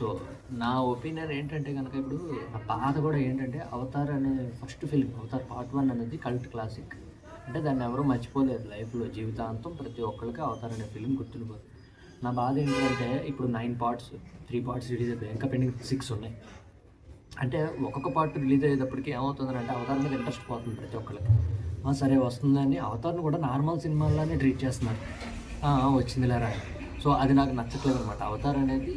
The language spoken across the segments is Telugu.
సో నా ఒపీనియన్ ఏంటంటే కనుక ఇప్పుడు నా బాధ కూడా ఏంటంటే 'అవతార్' అనే ఫస్ట్ ఫిల్మ్ 'అవతార్ పార్ట్ 1' అనేది కల్ట్ క్లాసిక్. అంటే దాన్ని ఎవరు మర్చిపోలేరు లైఫ్‌లో జీవితాంతం ప్రతి ఒక్కళ్ళకి 'అవతార్' అనే ఫిల్మ్ గుర్తుండిపోతుంది. నా బాధ ఏంటంటే ఇప్పుడు 9 పార్ట్స్, 3 పార్ట్స్ రిలీజ్ అయిపోయాయి. ఇంకా పెండింగ్ 6 ఉన్నాయి. అంటే ఒక్కొక్క పార్ట్ రిలీజ్ అయ్యేటప్పటికి ఏమవుతుందంటే 'అవతార్' మీద ఇంట్రెస్ట్ పోతుంది ప్రతి ఒక్కళ్ళకి. సరే వస్తుందని 'అవతార్‌ని' కూడా నార్మల్ సినిమాల్లానే ట్రీట్ చేస్తున్నారు. వచ్చిందిలేరా అని. సో అది నాకు నచ్చట్లేదనమాట. 'అవతార్' అనేది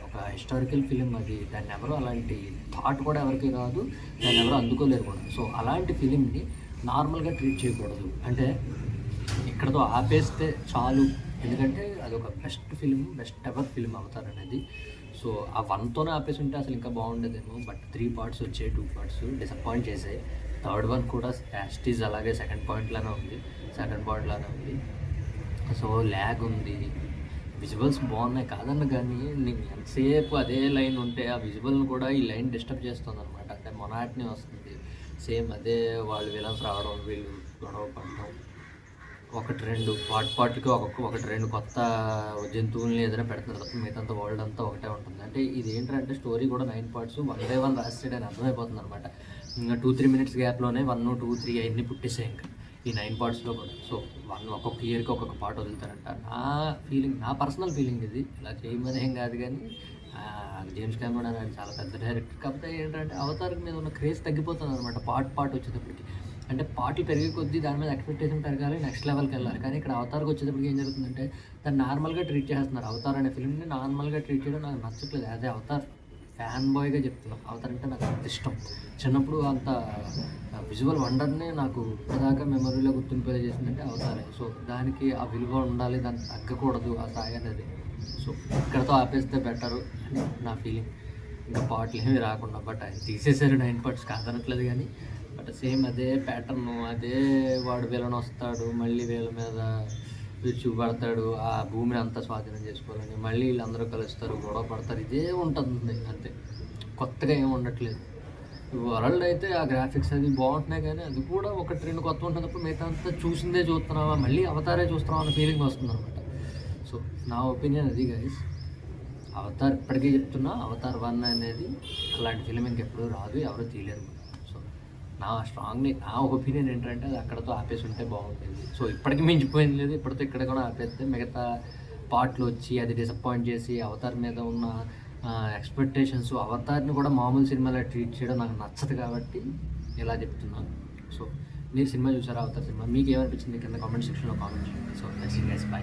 ఒక హిస్టారికల్ ఫిలిం అది. దాన్ని ఎవరు అలాంటి థాట్ కూడా ఎవరికీ రాదు. దాన్ని ఎవరు అందుకోలేరు కూడా. సో అలాంటి ఫిలింని నార్మల్‌గా ట్రీట్ చేయకూడదు. అంటే ఇక్కడితో ఆపేస్తే చాలు. ఎందుకంటే అదొక best film, best ever film 'Avatar' అనేది. సో ఆ 1తోనే ఆపేసి ఉంటే అసలు ఇంకా బాగుండేదేమో. బట్ 3 పార్ట్స్ వచ్చాయి, 2 పార్ట్స్ డిసప్పాయింట్ చేసాయి. థర్డ్ వన్ కూడా యాజ్ ఇట్ ఈజ్ అలాగే సెకండ్ పార్ట్‌లానే ఉంది. సో ల్యాగ్ ఉంది. విజువల్స్ బాగున్నాయి కాదన్న కానీ నేను ఎంతసేపు అదే లైన్ ఉంటే ఆ విజువల్ని కూడా ఈ లైన్ డిస్టర్బ్ చేస్తుందనమాట. అంటే మొనాటనీ వస్తుంది. సేమ్ అదే వాళ్ళు విలన్స్ రావడం, వీళ్ళు గొడవ పడడం, ఒకటి రెండు పార్ట్‌కి ఒకటి రెండు కొత్త జంతువుల్ని ఏదైనా పెడుతున్నారు తప్ప మిగతాంతా వరల్డ్ అంతా ఒకటే ఉంటుంది. అంటే ఇది ఏంటంటే స్టోరీ కూడా 9 పార్ట్స్ 1 బై 1 రాసేయడని అర్థమైపోతుందనమాట. ఇంకా 2-3 మినిట్స్ గ్యాప్‌లోనే 1, 2, 3 అయన్నీ పుట్టేసాయి ఇంకా ఈ 9 పార్ట్స్‌లో కూడా. సో ఒక్కొక్క ఇయర్‌కి ఒక్కొక్క పార్ట్ వదులుతారంట. నా పర్సనల్ ఫీలింగ్ ఇది. ఇలా చేయమని ఏం కాదు కానీ జేమ్స్ కెమెరాన్ ఆయన చాలా పెద్ద డైరెక్టర్. కాకపోతే ఏంటంటే 'అవతార్' మీద ఉన్న క్రేజ్ తగ్గిపోతుందనమాట పార్ట్ వచ్చేటప్పటికి. అంటే పార్ట్‌లు పెరిగే కొద్దీ దాని మీద ఎక్స్‌పెక్టేషన్ పెరగాలి, నెక్స్ట్ లెవెల్‌కి వెళ్ళాలి. కానీ ఇక్కడ 'అవతార్‌కి' వచ్చేటప్పటికి ఏం జరుగుతుందంటే దాన్ని నార్మల్‌గా ట్రీట్ చేస్తున్నారు. 'అవతార్' అనే ఫిల్మ్‌ని నార్మల్‌గా ట్రీట్ చేయడం నాకు నచ్చట్లేదు. యాజ్ ఏ 'అవతార్' ఫ్యాన్ బాయ్‌గా చెప్తున్నాను. 'అవతార్' అంటే నాకు అంత ఇష్టం. చిన్నప్పుడు అంత విజువల్ వండర్‌ని నాకు ఇప్పటిదాకా మెమరీలో గుర్తుండిపోయేలా చేసిందంటే 'అవతారే'. సో దానికి ఆ విలువ ఉండాలి, దానికి తగ్గకూడదు ఆ స్థాయి అనేది. సో ఇక్కడితో ఆపేస్తే బెటరు అని నా ఫీలింగ్. ఇంకా పార్ట్‌లు ఏమి రాకుండా. బట్ ఆయన తీసేశారు 9 పార్ట్స్ కాదనట్లేదు కానీ బట్ సేమ్ అదే ప్యాటర్ను, అదే వాడు విలన్ వస్తాడు, మళ్ళీ వీళ్ళ మీద చూపెడతాడు, ఆ భూమిని అంతా స్వాధీనం చేసుకోవాలని, మళ్ళీ వీళ్ళందరూ కలుస్తారు, గొడవ పడతారు, ఇదే ఉంటుంది అంతే. కొత్తగా ఏమి ఉండట్లేదు. వరల్డ్ అయితే ఆ గ్రాఫిక్స్ అది బాగుంటున్నాయి కానీ అది కూడా ఒకటి రెండు కొత్త ఉంటున్నప్పుడు మిగతా అంతా చూసిందే చూస్తున్నావా, మళ్ళీ 'అవతారే' చూస్తున్నావా అన్న ఫీలింగ్ వస్తుందన్నమాట. సో నా ఒపీనియన్ అది గైస్. 'అవతార్' ఇప్పటికీ చెప్తున్నా 'అవతార్ 1' అనేది అలాంటి ఫిలిం ఇంకెప్పుడు రాదు, ఎవరు తీయలేరు. సో నా ఒపీనియన్ ఏంటంటే అది అక్కడతో ఆపేసి ఉంటే బాగుంటుంది. సో ఇప్పటికి మించిపోయింది లేదు. ఇప్పటితో ఇక్కడ కూడా ఆపేస్తే మిగతా పార్ట్లు వచ్చి అది డిసప్పాయింట్ చేసి 'అవతార్' మీద ఉన్న ఎక్స్‌పెక్టేషన్స్ 'అవతార్‌ని' కూడా మామూలు సినిమాలా ట్రీట్ చేయడం నాకు నచ్చదు కాబట్టి ఇలా చెప్తున్నాను. సో మీరు సినిమా చూసారా 'అవతార్' సినిమా? మీకు ఏమనిపించింది కింద కామెంట్ సెక్షన్‌లో కామెంట్ చేయండి. So that's it guys, by.